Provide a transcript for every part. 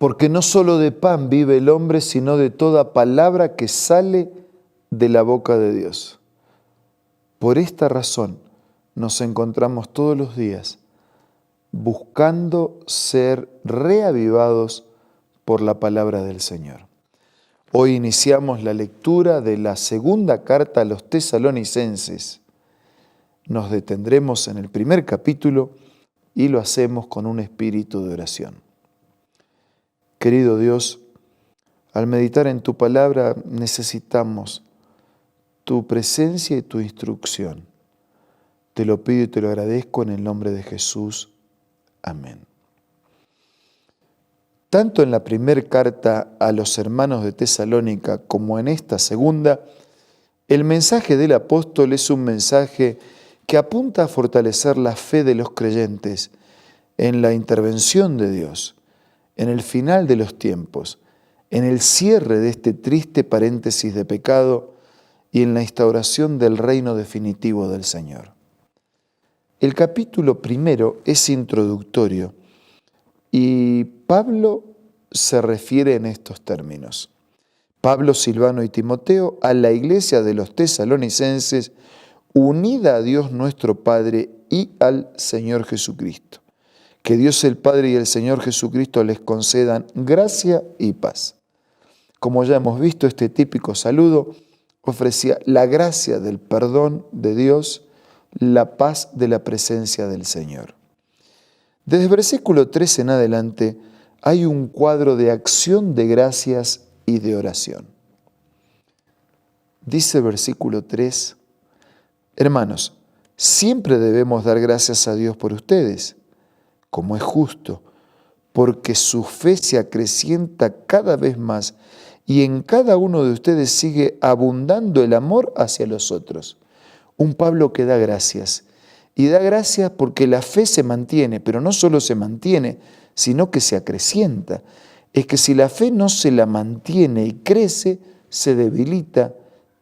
Porque no solo de pan vive el hombre, sino de toda palabra que sale de la boca de Dios. Por esta razón nos encontramos todos los días buscando ser reavivados por la palabra del Señor. Hoy iniciamos la lectura de la segunda carta a los tesalonicenses. Nos detendremos en el primer capítulo y lo hacemos con un espíritu de oración. Querido Dios, al meditar en tu palabra necesitamos tu presencia y tu instrucción. Te lo pido y te lo agradezco en el nombre de Jesús. Amén. Tanto en la primera carta a los hermanos de Tesalónica como en esta segunda, el mensaje del apóstol es un mensaje que apunta a fortalecer la fe de los creyentes en la intervención de Dios, en el final de los tiempos, en el cierre de este triste paréntesis de pecado y en la instauración del reino definitivo del Señor. El capítulo primero es introductorio y Pablo se refiere en estos términos. Pablo, Silvano y Timoteo a la iglesia de los tesalonicenses, unida a Dios nuestro Padre y al Señor Jesucristo. Que Dios el Padre y el Señor Jesucristo les concedan gracia y paz. Como ya hemos visto, este típico saludo ofrecía la gracia del perdón de Dios, la paz de la presencia del Señor. Desde el versículo 3 en adelante hay un cuadro de acción de gracias y de oración. Dice el versículo 3, hermanos, siempre debemos dar gracias a Dios por ustedes, como es justo, porque su fe se acrecienta cada vez más y en cada uno de ustedes sigue abundando el amor hacia los otros. Un Pablo que da gracias, y da gracias porque la fe se mantiene, pero no solo se mantiene, sino que se acrecienta. Es que si la fe no se la mantiene y crece, se debilita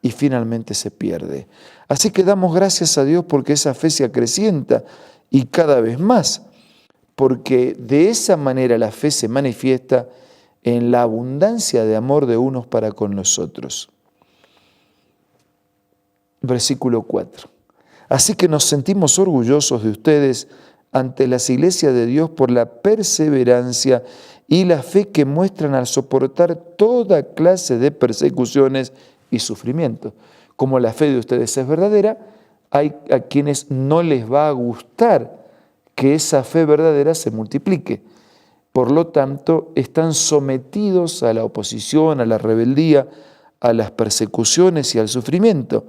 y finalmente se pierde. Así que damos gracias a Dios porque esa fe se acrecienta y cada vez más, porque de esa manera la fe se manifiesta en la abundancia de amor de unos para con los otros. Versículo 4. Así que nos sentimos orgullosos de ustedes ante las iglesias de Dios por la perseverancia y la fe que muestran al soportar toda clase de persecuciones y sufrimientos. Como la fe de ustedes es verdadera, hay a quienes no les va a gustar que esa fe verdadera se multiplique. Por lo tanto, están sometidos a la oposición, a la rebeldía, a las persecuciones y al sufrimiento.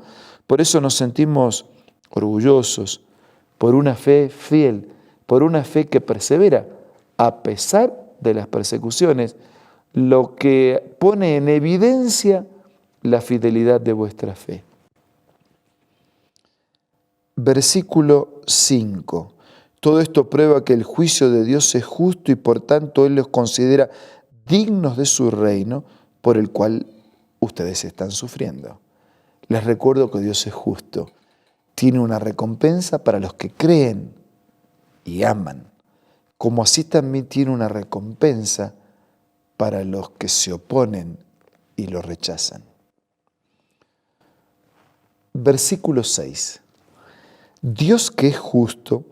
Por eso nos sentimos orgullosos por una fe fiel, por una fe que persevera a pesar de las persecuciones, lo que pone en evidencia la fidelidad de vuestra fe. Versículo 5. Todo esto prueba que el juicio de Dios es justo y por tanto Él los considera dignos de su reino por el cual ustedes están sufriendo. Les recuerdo que Dios es justo. Tiene una recompensa para los que creen y aman, como así también tiene una recompensa para los que se oponen y lo rechazan. Versículo 6. Dios que es justo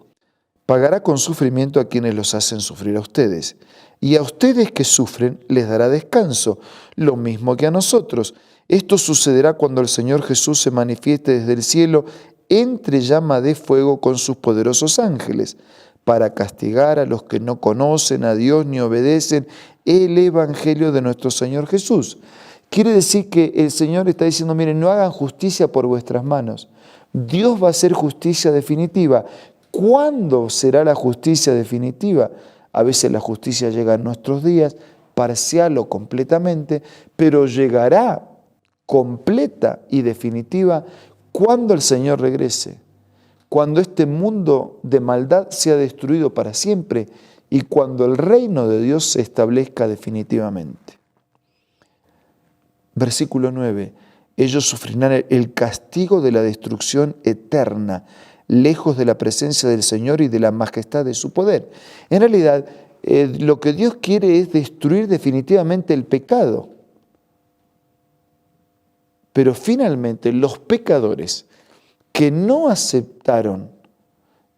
pagará con sufrimiento a quienes los hacen sufrir a ustedes, y a ustedes que sufren les dará descanso, lo mismo que a nosotros. Esto sucederá cuando el Señor Jesús se manifieste desde el cielo entre llama de fuego con sus poderosos ángeles, para castigar a los que no conocen a Dios ni obedecen el Evangelio de nuestro Señor Jesús. Quiere decir que el Señor está diciendo, miren, no hagan justicia por vuestras manos. Dios va a hacer justicia definitiva. ¿Cuándo será la justicia definitiva? A veces la justicia llega en nuestros días, parcial o completamente, pero llegará completa y definitiva cuando el Señor regrese, cuando este mundo de maldad sea destruido para siempre y cuando el reino de Dios se establezca definitivamente. Versículo 9. Ellos sufrirán el castigo de la destrucción eterna, lejos de la presencia del Señor y de la majestad de su poder. En realidad, lo que Dios quiere es destruir definitivamente el pecado. Pero finalmente los pecadores que no aceptaron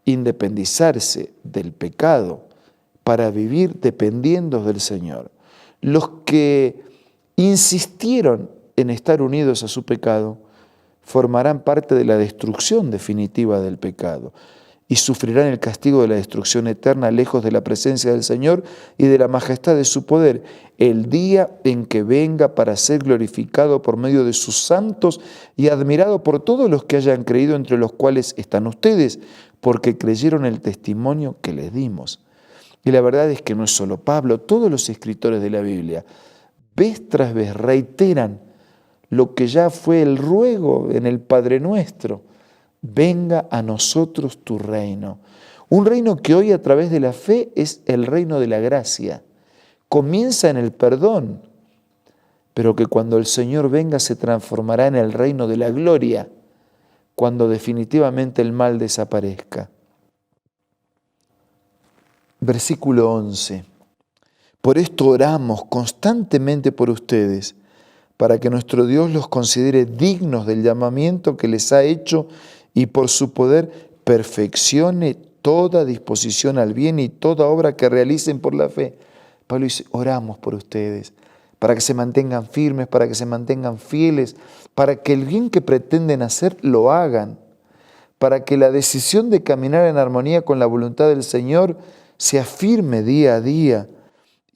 independizarse del pecado para vivir dependiendo del Señor, los que insistieron en estar unidos a su pecado, formarán parte de la destrucción definitiva del pecado y sufrirán el castigo de la destrucción eterna lejos de la presencia del Señor y de la majestad de su poder, el día en que venga para ser glorificado por medio de sus santos y admirado por todos los que hayan creído, entre los cuales están ustedes, porque creyeron el testimonio que les dimos. Y la verdad es que no es solo Pablo, todos los escritores de la Biblia, vez tras vez, reiteran lo que ya fue el ruego en el Padre Nuestro: venga a nosotros tu reino. Un reino que hoy a través de la fe es el reino de la gracia. Comienza en el perdón, pero que cuando el Señor venga se transformará en el reino de la gloria, cuando definitivamente el mal desaparezca. Versículo 11. Por esto oramos constantemente por ustedes, para que nuestro Dios los considere dignos del llamamiento que les ha hecho y por su poder perfeccione toda disposición al bien y toda obra que realicen por la fe. Pablo dice, oramos por ustedes, para que se mantengan firmes, para que se mantengan fieles, para que el bien que pretenden hacer lo hagan, para que la decisión de caminar en armonía con la voluntad del Señor se afirme día a día,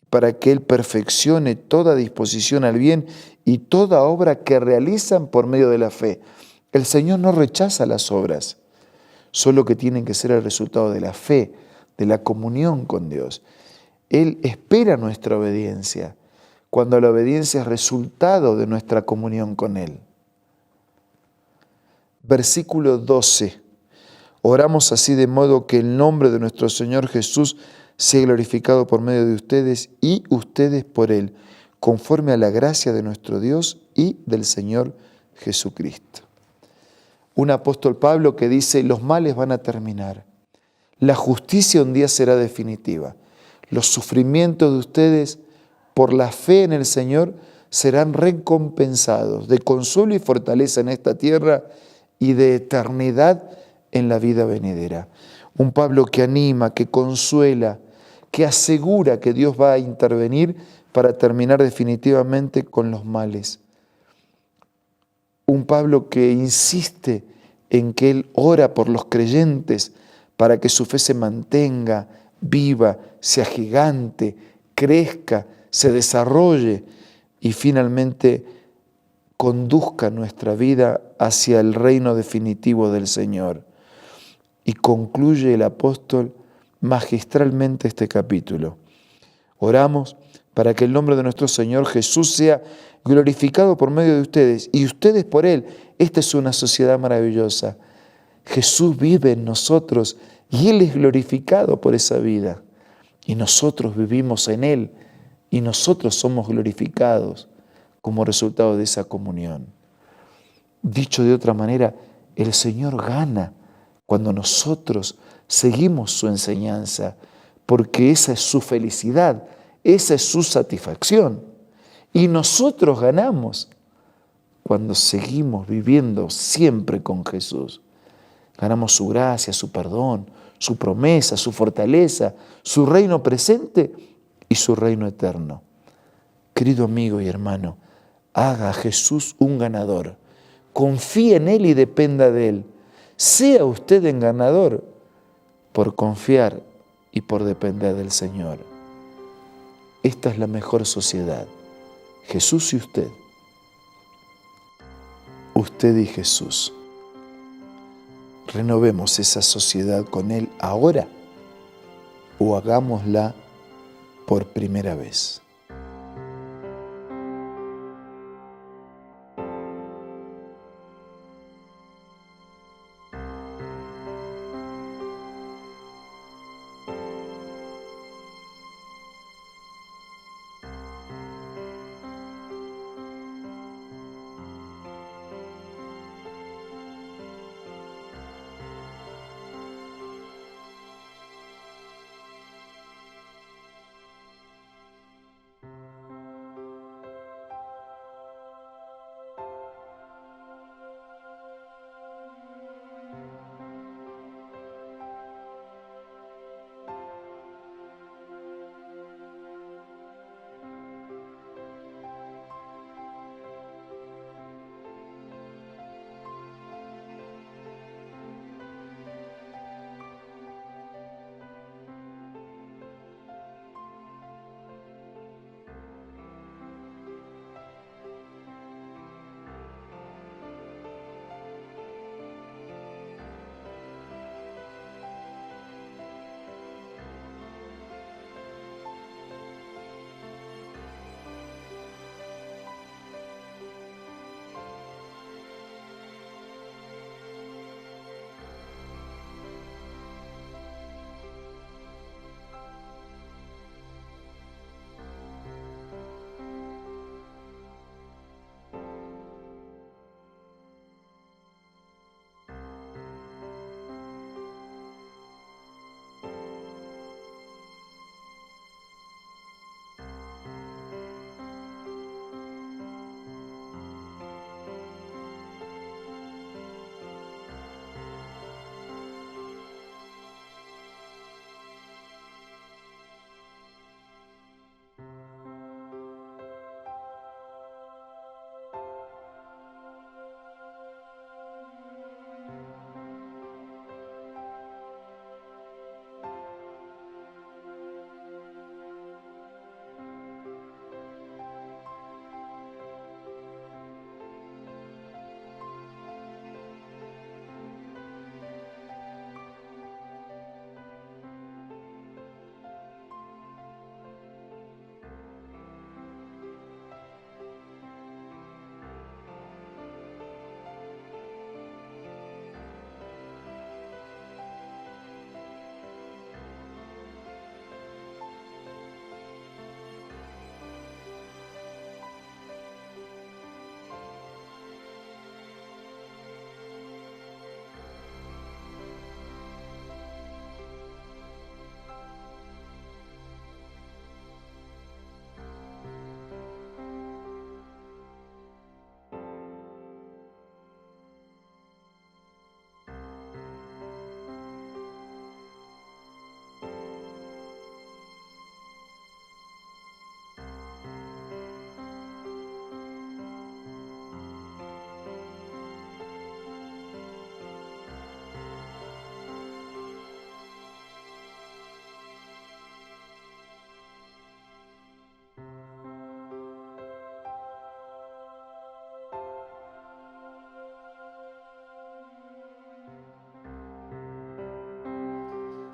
para que Él perfeccione toda disposición al bien y toda obra que realizan por medio de la fe. El Señor no rechaza las obras, solo que tienen que ser el resultado de la fe, de la comunión con Dios. Él espera nuestra obediencia, cuando la obediencia es resultado de nuestra comunión con Él. Versículo 12. Oramos así de modo que el nombre de nuestro Señor Jesús sea glorificado por medio de ustedes y ustedes por Él, conforme a la gracia de nuestro Dios y del Señor Jesucristo. Un apóstol Pablo que dice, los males van a terminar, la justicia un día será definitiva, los sufrimientos de ustedes por la fe en el Señor serán recompensados de consuelo y fortaleza en esta tierra y de eternidad en la vida venidera. Un Pablo que anima, que consuela, que asegura que Dios va a intervenir para terminar definitivamente con los males. Un Pablo que insiste en que él ora por los creyentes para que su fe se mantenga viva, se agigante, crezca, se desarrolle y finalmente conduzca nuestra vida hacia el reino definitivo del Señor. Y concluye el apóstol magistralmente este capítulo. Oramos para que el nombre de nuestro Señor Jesús sea glorificado por medio de ustedes y ustedes por Él. Esta es una sociedad maravillosa. Jesús vive en nosotros y Él es glorificado por esa vida. Y nosotros vivimos en Él y nosotros somos glorificados como resultado de esa comunión. Dicho de otra manera, el Señor gana cuando nosotros seguimos su enseñanza, porque esa es su felicidad, esa es su satisfacción. Y nosotros ganamos cuando seguimos viviendo siempre con Jesús. Ganamos su gracia, su perdón, su promesa, su fortaleza, su reino presente y su reino eterno. Querido amigo y hermano, haga a Jesús un ganador. Confíe en Él y dependa de Él. Sea usted un ganador por confiar y por depender del Señor. Esta es la mejor sociedad. Jesús y usted. Usted y Jesús. Renovemos esa sociedad con Él ahora o hagámosla por primera vez.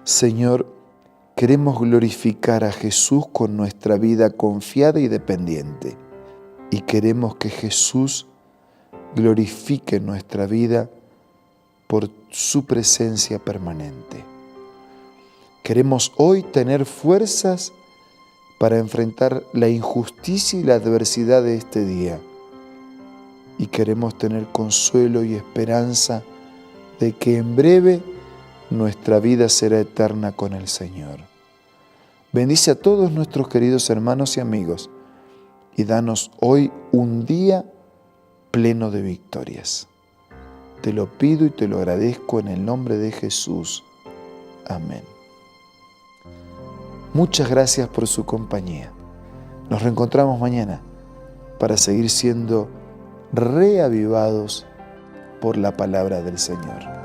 Señor, queremos glorificar a Jesús con nuestra vida confiada y dependiente. Y queremos que Jesús glorifique nuestra vida por su presencia permanente. Queremos hoy tener fuerzas para enfrentar la injusticia y la adversidad de este día. Y queremos tener consuelo y esperanza de que en breve nuestra vida será eterna con el Señor. Bendice a todos nuestros queridos hermanos y amigos y danos hoy un día pleno de victorias. Te lo pido y te lo agradezco en el nombre de Jesús. Amén. Muchas gracias por su compañía. Nos reencontramos mañana para seguir siendo reavivados por la palabra del Señor.